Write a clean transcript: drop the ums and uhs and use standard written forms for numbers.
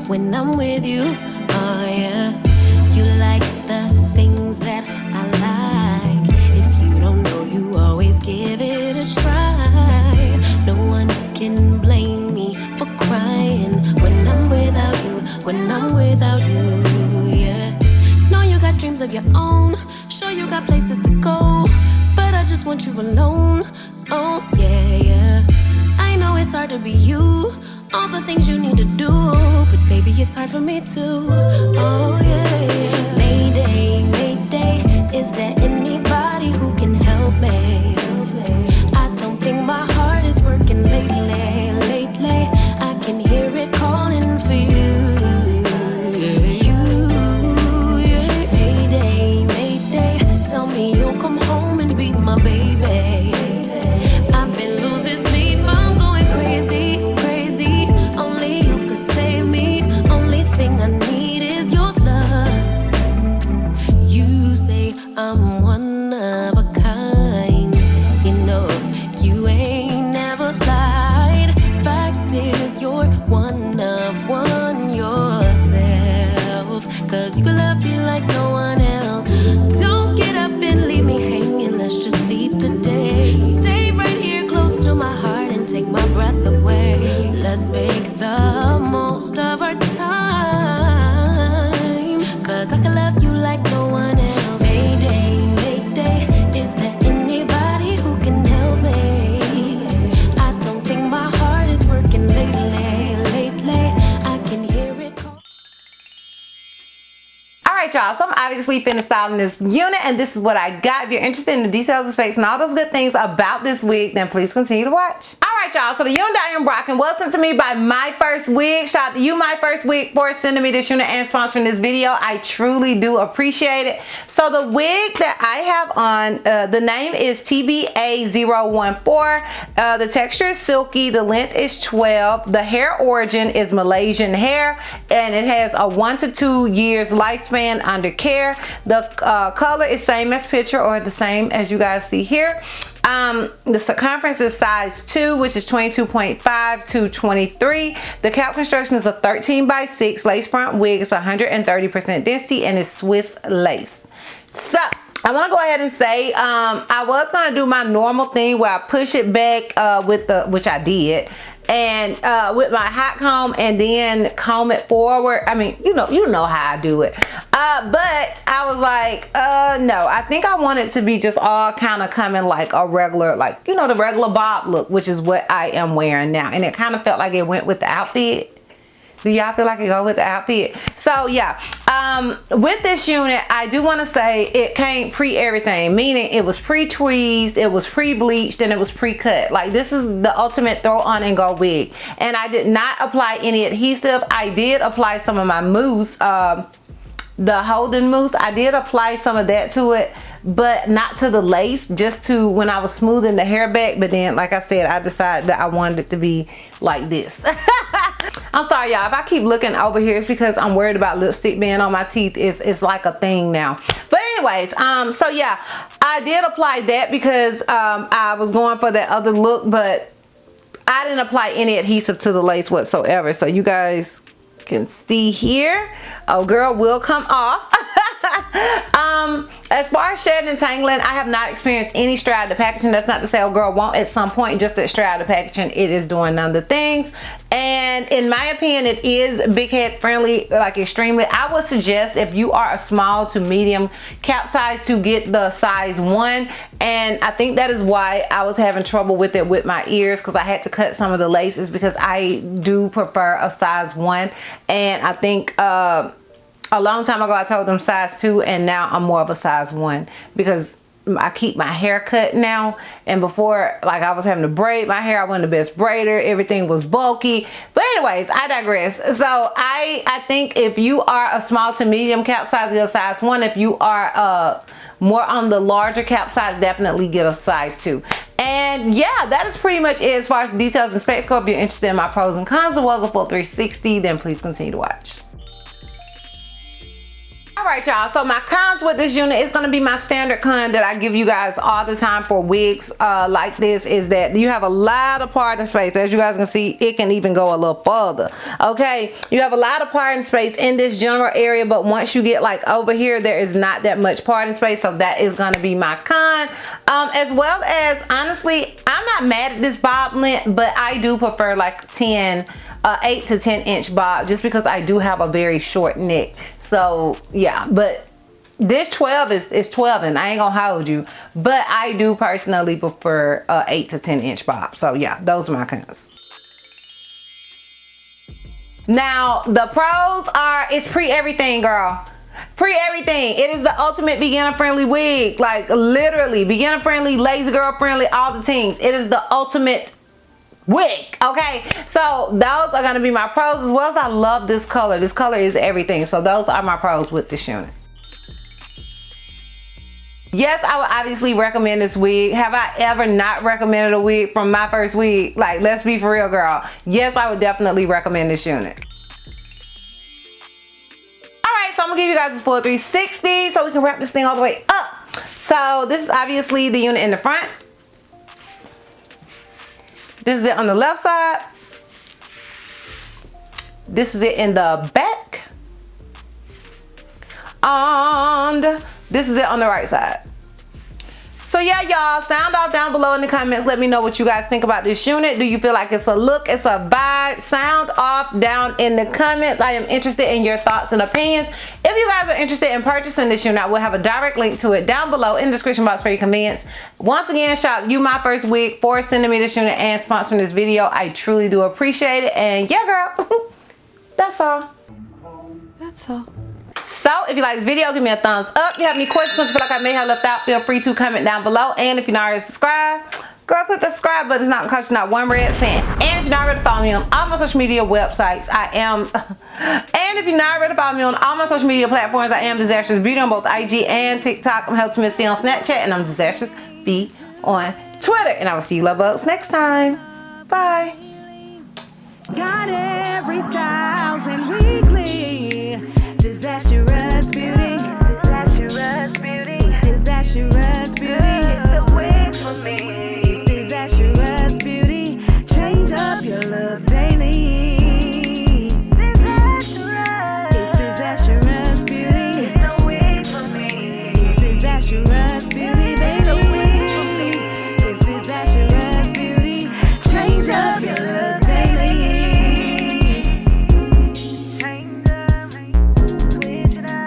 when I'm with you. Oh yeah, you like the things that I like. If you don't know, you always give it a try. No one can blame me for crying when I'm without you, when I'm without you, yeah. Know you got dreams of your own, sure you got places to go, but I just want you alone. Oh yeah, yeah. I know it's hard to be you, all the things you need to do, but baby, it's hard for me too. Oh yeah, yeah. Mayday, mayday, is there anybody who can help me? I don't think my heart is working lately, lately. I can hear it calling for you. You, yeah. Mayday, mayday, tell me you'll come home and be my baby. I've been losing sleep, I'm going crazy, crazy. Only you could save me. Only thing I need is your love. You say I'm one of a kind. You know, you ain't never lied. Fact is, you're one of one yourself. Cause you can love me like no one else. Don't get up and leave me hanging, let's just sleep today. Stay right here close to my heart and take my breath away. Let's make the most of our time. Cause I can love you like no one else. Mayday, mayday, is there anybody who can help me? I don't think my heart is working lately, lately. I can hear it call. Alright y'all, so I'm obviously finished styling this unit and this is what I got. If you're interested in the details and specs and all those good things about this wig, then please continue to watch. Alright y'all, so the unit I am rocking was sent to me by Myfirstwig. Shout out to you, Myfirstwig, for sending me this unit and sponsoring this video. I truly do appreciate it. So the wig that I have on, the name is TBA014. The texture is silky, the length is 12, the hair origin is Malaysian hair, and it has a 1 to 2 years lifespan under care. The color is same as picture or the same as you guys see here. The circumference is size 2, which is 22.5 to 23. The cap construction is a 13x6 lace front wig. It's 130% density and it's Swiss lace. So I want to go ahead and say I was going to do my normal thing where I push it back with the, which I did, and with my hot comb and then comb it forward. I mean, you know how I do it. But I was like, no, I think I want it to be just all kind of coming like a regular, like, you know, the regular bob look, which is what I am wearing now. And it kind of felt like it went with the outfit. Do y'all feel like it go with the outfit? So yeah, with this unit, I do want to say it came pre everything, meaning it was pre-tweezed, it was pre-bleached, and it was pre-cut. Like, this is the ultimate throw on and go wig. And I did not apply any adhesive. I did apply some of my mousse, the holding mousse. I did apply some of that to it, but not to the lace, just to when I was smoothing the hair back. But then, like I said, I decided that I wanted it to be like this. I'm sorry y'all, if I keep looking over here, it's because I'm worried about lipstick being on my teeth. It's like a thing now. But anyways, so yeah, I did apply that because I was going for that other look, but I didn't apply any adhesive to the lace whatsoever. So you guys can see here, oh girl, will come off. As far as shedding and tangling, I have not experienced any straight out of the packaging. That's not to say, oh girl won't at some point, just that straight out of the packaging it is doing none of the things. And in my opinion, it is big head friendly, like extremely. I would suggest if you are a small to medium cap size to get the size 1. And I think that is why I was having trouble with it with my ears, because I had to cut some of the laces because I do prefer a size 1. And I think a long time ago I told them size 2, and now I'm more of a size 1 because I keep my hair cut now. And before, like, I was having to braid my hair. I wasn't the best braider. Everything was bulky. But anyways, I digress. So I think if you are a small to medium cap size, get a size 1. If you are more on the larger cap size, definitely get a size 2. And yeah, that is pretty much it as far as the details and specs go. If you're interested in my pros and cons as well as a full 360, then please continue to watch. Alright right, y'all, so my cons with this unit is going to be my standard con that I give you guys all the time for wigs like this, is that you have a lot of parting space. As you guys can see, it can even go a little further. Okay, you have a lot of parting space in this general area, but once you get like over here, there is not that much parting space, so that is going to be my con. As well as, honestly, I'm not mad at this bob length, but I do prefer like 8 to 10 inch bob, just because I do have a very short neck. So yeah, but this 12 is 12, and I ain't gonna hold you, but I do personally prefer 8 to 10 inch bob. So yeah, those are my cons. Now the pros are, it's pre-everything, girl. Pre-everything. It is the ultimate beginner friendly wig. Like literally beginner friendly, lazy girl friendly, all the things. It is the ultimate wig. Okay, so those are going to be my pros, as well as I love this color. This color is everything. So those are my pros with this unit. Yes, I would obviously recommend this wig. Have I ever not recommended a wig from Myfirstwig? Like, let's be for real, girl. Yes, I would definitely recommend this unit. Alright, so I'm gonna give you guys this full 360 so we can wrap this thing all the way up. So this is obviously the unit in the front. This is it on the left side. This is it in the back. And this is it on the right side. So yeah, y'all, sound off down below in the comments. Let me know what you guys think about this unit. Do you feel like it's a look, it's a vibe? Sound off down in the comments. I am interested in your thoughts and opinions. If you guys are interested in purchasing this unit, I will have a direct link to it down below in the description box for your convenience. Once again, shout out you, Myfirstwig, for sending me this unit and sponsoring this video. I truly do appreciate it. And yeah, girl, that's all. That's all. So if you like this video, give me a thumbs up. If you have any questions, you feel like I may have left out, feel free to comment down below. And if you're not already subscribed, girl, click the subscribe button. It's not gonna cost you not one red cent. And if you're not ready to follow me on all my social media websites, I am. And if you're not ready to follow me on all my social media platforms, I am DizastrousBeauty on both IG and TikTok. I'm HelpToMissC on Snapchat, and I'm DizastrousB on Twitter. And I will see you love bugs next time. Bye. Got every styles and weekly.